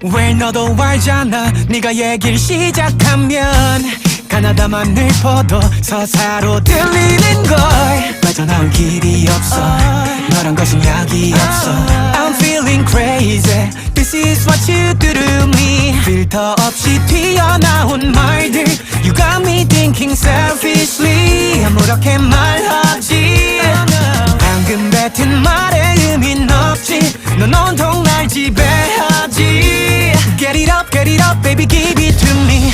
왜 너도 알잖아 네가 얘기를 시작하면 가나다만을 퍼도 서사로 들리는 걸 빠져나올 길이 없어 너란 것은 약이 없어 I'm feeling crazy This is what you do to me 필터 없이 튀어나온 말들 You got me thinking selfishly 아무렇게 말하지 방금 뱉은 말에 의미는 없지 넌 온통 날 지배하지 Get it up baby give it to me